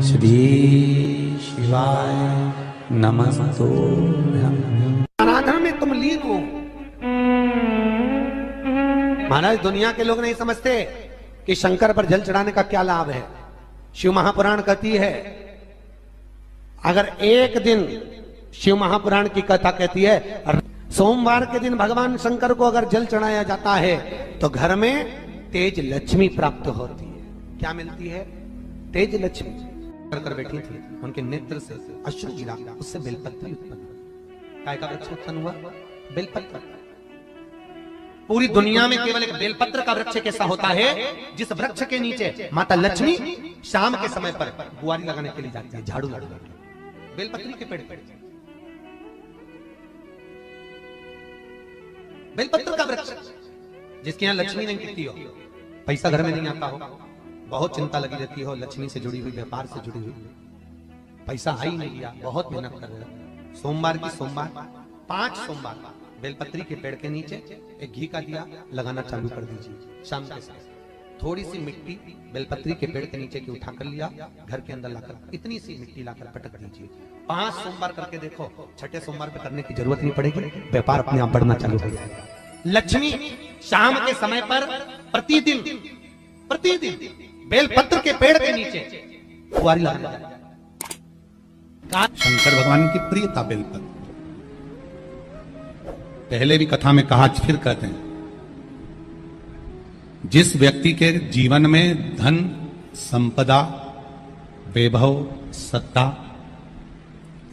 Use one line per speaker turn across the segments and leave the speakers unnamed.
श्री शिवाय नमस्तुभ्यं।
आराधना में तुम लीन हो। महाराज दुनिया के लोग नहीं समझते कि शंकर पर जल चढ़ाने का क्या लाभ है। शिव महापुराण कहती है, अगर एक दिन शिव महापुराण की कथा कहती है सोमवार के दिन भगवान शंकर को अगर जल चढ़ाया जाता है तो घर में तेज लक्ष्मी प्राप्त होती है। क्या मिलती है? तेज लक्ष्मी। कर बैठी थी, उनके नेत्र से अश्रु गिरा, उससे बेलपत्र उत्पन्न हुआ। काय का वृक्ष उत्पन्न हुआ? बेलपत्र। पूरी दुनिया में केवल एक बेलपत्र का वृक्ष कैसा होता है जिस वृक्ष के नीचे माता लक्ष्मी शाम के समय पर बुआरी लगाने के लिए जाती है, झाड़ू लगाने के लिए। बेलपत्री के पेड़ पे बेलपत्र का वृक्ष, जिसके यहाँ लक्ष्मी नहीं टिकती हो, पैसा घर में नहीं आता हो, बहुत चिंता लगी रहती हो, लक्ष्मी से जुड़ी हुई, व्यापार से जुड़ी हुई, पैसा आ ही नहीं गया, बहुत मेहनत कर रहे हो। सोमवार की सोमवार 5 सोमवार बेलपत्री के पेड़ के नीचे एक घी का दिया लगाना चालू कर दीजिए। शाम के समय थोड़ी सी मिट्टी बेलपत्री के पेड़ के नीचे की उठा कर लिया, घर के अंदर लाकर इतनी सी मिट्टी लाकर पटक दीजिए। 5 सोमवार करके देखो, छठे सोमवार पे करने की जरूरत नहीं पड़ेगी, व्यापार अपने आप बढ़ना चालू हो जाएगा। लक्ष्मी शाम के समय पर प्रतिदिन बेलपत्र के पेड़ के नीचे बुआरी लगाना।
शंकर भगवान की प्रियता बेलपत्र। पहले भी कथा में कहा, फिर कहते हैं, जिस व्यक्ति के जीवन में धन, संपदा, वैभव, सत्ता,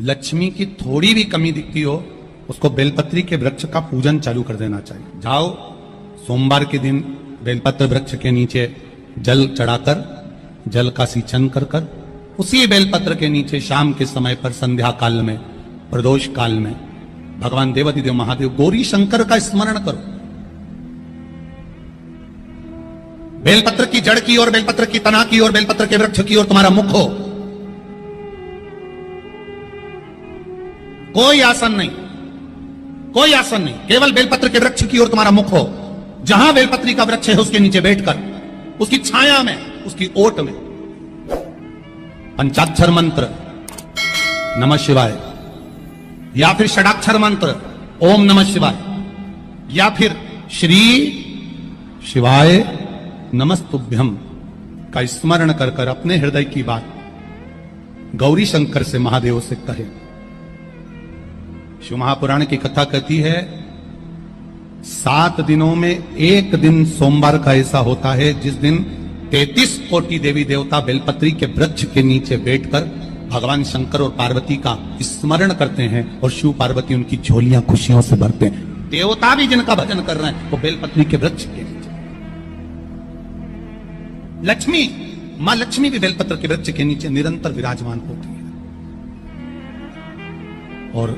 लक्ष्मी की थोड़ी भी कमी दिखती हो, उसको बेलपत्री के वृक्ष का पूजन चालू कर देना चाहिए। जाओ सोमवार के दिन बेलपत्र वृक्ष के नीचे जल चढ़ाकर, जल का सिंचन कर कर, उसी बेलपत्र के नीचे शाम के समय पर संध्या काल में, प्रदोष काल में भगवान देवाधिदेव महादेव गौरी शंकर का स्मरण करो। बेलपत्र की जड़ की ओर, बेलपत्र की तना की ओर, बेलपत्र के वृक्ष की ओर तुम्हारा मुख हो। कोई आसन नहीं, कोई आसन नहीं, केवल बेलपत्र के वृक्ष की ओर तुम्हारा मुख हो। जहां बेलपत्री का वृक्ष है उसके नीचे बैठकर, उसकी छाया में, उसकी ओट में पंचाक्षर मंत्र नमः शिवाय, या फिर षडाक्षर मंत्र ओम नमः शिवाय, या फिर श्री शिवाय नमस्तुभ्यम का स्मरण कर कर अपने हृदय की बात गौरी शंकर से, महादेव से कहे। शिव महापुराण की कथा कहती है, 7 दिनों में एक दिन सोमवार का ऐसा होता है जिस दिन 33 कोटि देवी देवता बेलपत्री के वृक्ष के नीचे बैठकर भगवान शंकर और पार्वती का स्मरण करते हैं और शिव पार्वती उनकी झोलियां खुशियों से भरते हैं। देवता भी जिनका भजन कर रहे हैं वो बेलपत्री के वृक्ष के नीचे। लक्ष्मी, मां लक्ष्मी भी बेलपत्र के वृक्ष के नीचे निरंतर विराजमान होती है। और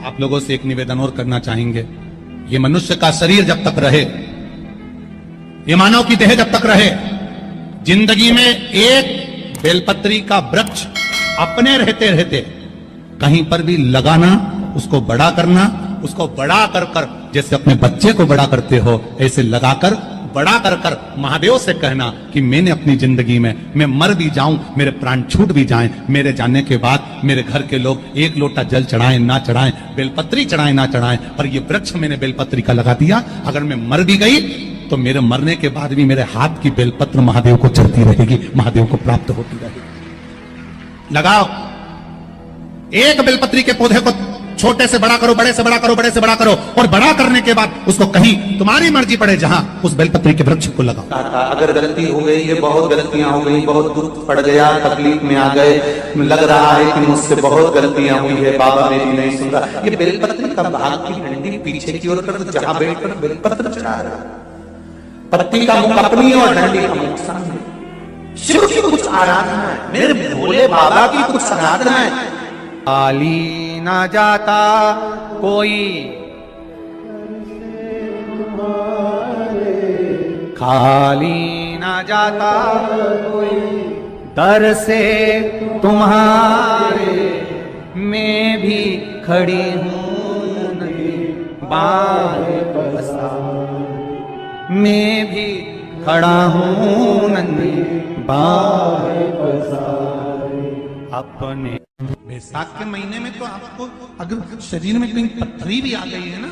आप लोगों से एक निवेदन और करना चाहेंगे, ये मनुष्य का शरीर जब तक रहे, ये मानव की देह जब तक रहे, जिंदगी में एक बेलपत्री का वृक्ष अपने रहते रहते कहीं पर भी लगाना, उसको बड़ा करना, उसको बड़ा कर कर जैसे अपने बच्चे को बड़ा करते हो ऐसे लगाकर बड़ा कर कर महादेव से कहना कि मैंने अपनी जिंदगी में, मैं मर भी जाऊं, मेरे प्राण छूट भी जाएं, मेरे जाने के बाद मेरे घर के लोग एक लोटा जल चढ़ाएं ना चढ़ाएं, बेलपत्री चढ़ाएं ना चढ़ाएं, पर ये वृक्ष मैंने बेलपत्री का लगा दिया। अगर मैं मर भी गई तो मेरे मरने के बाद भी मेरे हाथ की बेलपत्र महादेव को चढ़ती रहेगी, महादेव को प्राप्त होती रहेगी। लगाओ, एक बेलपत्री के पौधे को छोटे से बड़ा करो, बड़े से बड़ा करो, बड़े से बड़ा करो, और बड़ा करने के बाद उसको कहीं तुम्हारी मर्जी पड़े जहां, उस बेलपत्री के वृक्ष को लगाओ।
अगर गलती हो गई, ये बहुत गलतियां हो गई, बहुत दुख पड़ गया, तकलीफ में आ गए, लग रहा है कि मुझसे बहुत गलतियां हुई है, बाबा मेरी नहीं सुन रहा, ये बेलपत्री का भाग की डंडी पीछे की ओर कर, जहां बैठकर बेलपत्र चढ़ा रहा, पत्ती का मुख अपनी और डंडी का मुख सामने। शिव की कुछ आराधना है, मेरे भोले बाबा की कुछ आराधना है।
खाली ना जाता कोई, खाली ना जाता कोई, दर से तुम्हारे मैं भी खड़ी हूँ नहीं, बाहें पसार मैं भी खड़ा हूँ नंदी, बाहें पसार।
अपने। बैसाख के महीने में तो आपको अगर शरीर में कहीं पथरी भी आ गई है ना,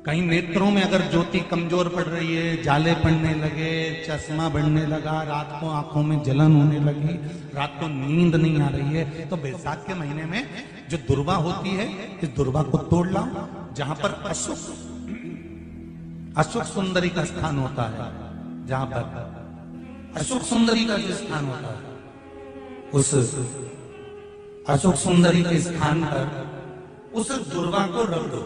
कहीं नेत्रों में अगर ज्योति कमजोर पड़ रही है, जाले पड़ने लगे, चश्मा बढ़ने लगा, रात को आंखों में जलन होने लगी, रात को नींद नहीं आ रही है, तो बैसाख के महीने में जो दुर्वा होती है, इस दुर्वा को तोड़ लाओ। जहां पर अशुक सुंदरी का स्थान होता है, जहां पर अशुक सुंदरी का जो स्थान होता है, उस अशुक सुंदरी के स्थान पर उस दुर्वा को रख दो।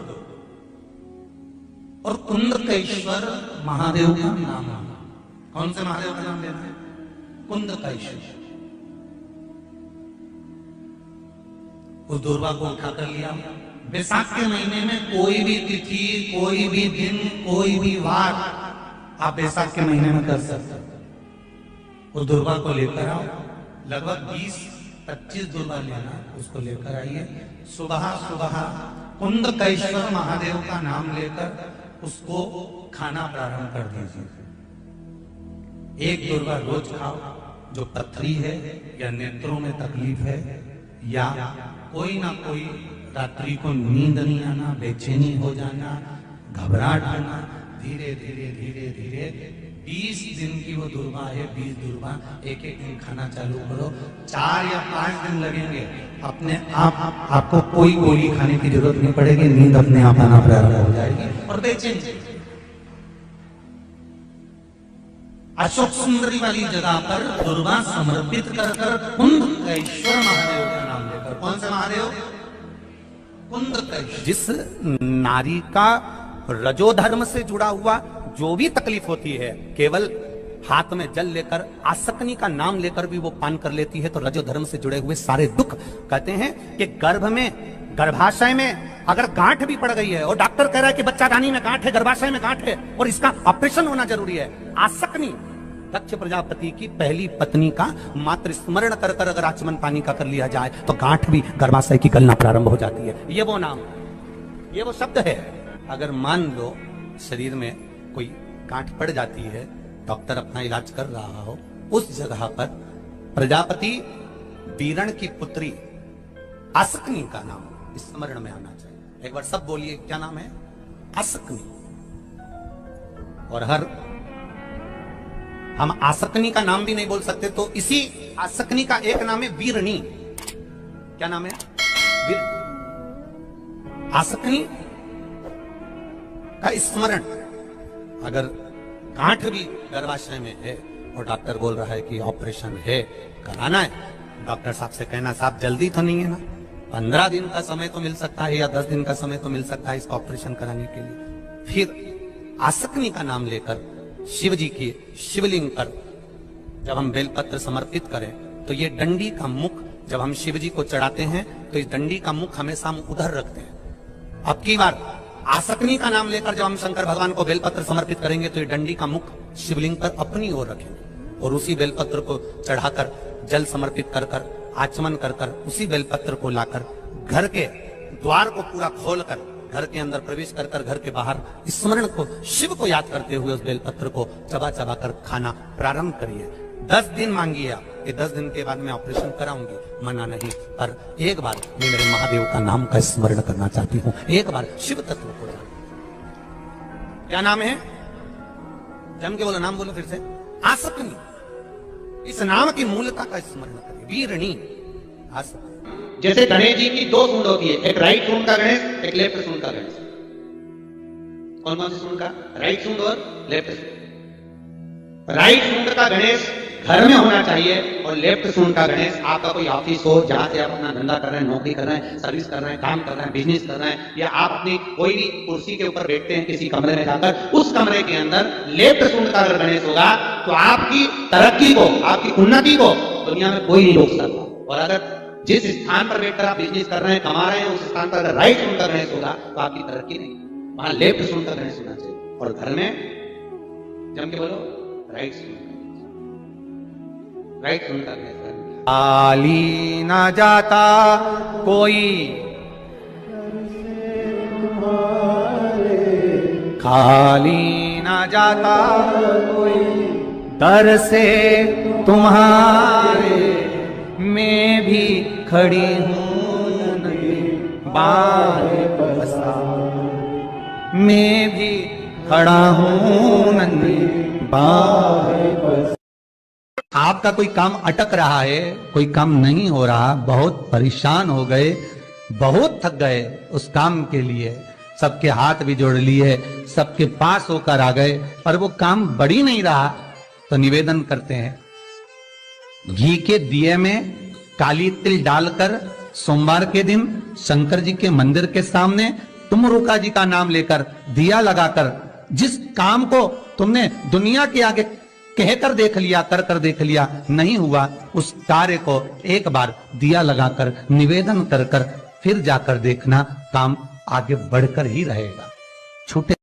और कुंदकेश्वर महादेव का नाम है। कौन से महादेव का नाम लेना है? कुंदकेश्वर। उस दुर्वा को उठाकर लिया। बैसाख के महीने में कोई भी तिथि, कोई भी दिन, कोई भी वार आप बैसाख के महीने में कर सकते हो। उस दुर्वा को लेकर आओ, लगभग 20-25 दुर्वा लेना, उसको लेकर आइए। सुबह सुबह कुंदकेश्वर महादेव का नाम लेकर उसको खाना प्रारंभ कर दीजिए। एक दुर्वा रोज खाओ। जो पथरी है या नेत्रों में तकलीफ है या कोई ना कोई रात्रि को नींद नहीं आना, बेचैनी हो जाना, घबराहट आना, धीरे धीरे धीरे धीरे 20 दिन की वो दुर्वा है, 20 दुर्वा एक एक दिन खाना चालू करो। 4 या 5 दिन लगेंगे, अपने आप आपको कोई गोली खाने की जरूरत नहीं पड़ेगी, नींद अपने आप आना प्रारंभ हो जाएगी और बेचैनी। अशोक सुंदरी वाली जगह पर दुर्वा समर्पित कर कुंदकेश्वर महादेव का नाम लेकर। कौन से महादेव? कुंदकेश्वर।
जिस नारी का रजोधर्म से जुड़ा हुआ जो भी तकलीफ होती है, केवल हाथ में जल लेकर, आसक्ति का नाम लेकर भी वो पान कर लेती है, तो रजोधर्म से जुड़े हुए सारे दुख, कहते हैं कि गर्भ में, गर्भाशय में अगर गांठ भी पड़ गई है और डॉक्टर कह रहा है कि बच्चादानी में गांठ है, गर्भाशय में गांठ है और इसका ऑपरेशन होना जरूरी है, आसक्ति दक्ष प्रजापति की पहली पत्नी का मात्र स्मरण कर कर अगर आचमन पानी का कर लिया जाए तो गांठ भी गर्भाशय की गलना प्रारंभ हो जाती है। ये वो नाम, ये वो शब्द है। अगर मान लो शरीर में कोई गांठ पड़ जाती है, डॉक्टर अपना इलाज कर रहा हो, उस जगह पर प्रजापति बीरण की पुत्री आसक्ति का नाम स्मरण में आना चाहिए। एक बार सब बोलिए, क्या नाम है? आसक्ति। और हम आसक्ति का नाम भी नहीं बोल सकते, तो इसी आसक्ति का एक नाम है वीरणी। क्या नाम है? आसक्ति का स्मरण। अगर गांठ भी गर्भाशय में है और डॉक्टर बोल रहा है कि ऑपरेशन है, कराना है, डॉक्टर साहब से कहना, साहब जल्दी तो नहीं है ना, 15 दिन का समय तो मिल सकता है या 10 दिन का समय तो मिल सकता है इसका ऑपरेशन कराने के लिए। फिर आसक्ति का नाम लेकर शिव जी की शिवलिंग पर जब हम बेलपत्र समर्पित करें तो ये डंडी का मुख जब हम शिव जी को चढ़ाते हैं तो इस डंडी का मुख हमेशा हम उधर रखते हैं। अब की बार आसक्ति का नाम लेकर जब हम शंकर भगवान को बेलपत्र समर्पित करेंगे तो ये डंडी का मुख शिवलिंग पर अपनी ओर रखेंगे और उसी बेलपत्र को चढ़ाकर जल समर्पित कर कर आचमन कर कर उसी बेलपत्र को लाकर घर के द्वार को पूरा खोलकर घर के अंदर प्रवेश कर कर घर के बाहर स्मरण को, शिव को याद करते हुए उस बेलपत्र को चबा चबा कर खाना प्रारंभ करिए। 10 दिन मांगिए आप, ये 10 दिन के बाद मैं ऑपरेशन कराऊंगी, मना नहीं, पर एक बार मैं मेरे महादेव का नाम का स्मरण करना चाहती हूँ, एक बार शिव तत्व को जान। क्या नाम है? जम के बोलो, नाम बोलो फिर से। आसक्ति। इस नाम की मूलता का स्मरण करिए। वीरणी आसक्ति। जैसे गणेश जी की 2 सूंड होती है, एक राइट सूंड का गणेश, एक लेफ्ट सूंड का गणेश। कौन कौन सी सूंड का? राइट सूंड और लेफ्ट सूंड। राइट सूंड का गणेश घर में होना चाहिए और लेफ्ट सूंड का गणेश आपका कोई ऑफिस हो, जहां से आप अपना धंधा कर रहे हैं, नौकरी कर रहे हैं, सर्विस कर रहे हैं, काम कर रहे हैं, बिजनेस कर रहे हैं, या आप अपनी कोई भी कुर्सी के ऊपर बैठते हैं किसी कमरे में जाकर, उस कमरे के अंदर लेफ्ट सूंड का अगर गणेश होगा तो आपकी तरक्की को, आपकी उन्नति को दुनिया में कोई नहीं रोक सकता। और अगर जिस स्थान पर बैठकर आप बिजनेस कर रहे हैं, कमा रहे हैं, उस स्थान पर अगर राइट सूंड का गणेश होगा तो आपकी तरक्की नहीं, वहां लेफ्ट सूंड का गणेश होना चाहिए। और घर में जम के बोलो, राइट सूंड, राइट सूंड का गणेश। खाली ना जाता कोई, खाली ना जाता कोई, दर से तुम्हारे
मैं भी खड़ी हूँ नंगे बाएं पसार, मैं भी खड़ा हूँ नंगे बाएं। आपका कोई काम अटक रहा है, कोई काम नहीं हो रहा, बहुत परेशान हो गए, बहुत थक गए उस काम के लिए, सबके हाथ भी जोड़ लिए, सबके पास होकर आ गए, पर वो काम बढ़ ही नहीं रहा, तो निवेदन करते हैं घी के दिए में काली तिल डालकर सोमवार के दिन शंकर जी के मंदिर के सामने तुम रुका जी का नाम लेकर दिया लगाकर, जिस काम को तुमने दुनिया के आगे कहकर देख लिया, कर देख लिया, नहीं हुआ, उस कार्य को एक बार दिया लगाकर निवेदन कर फिर जाकर देखना, काम आगे बढ़कर ही रहेगा। छूटे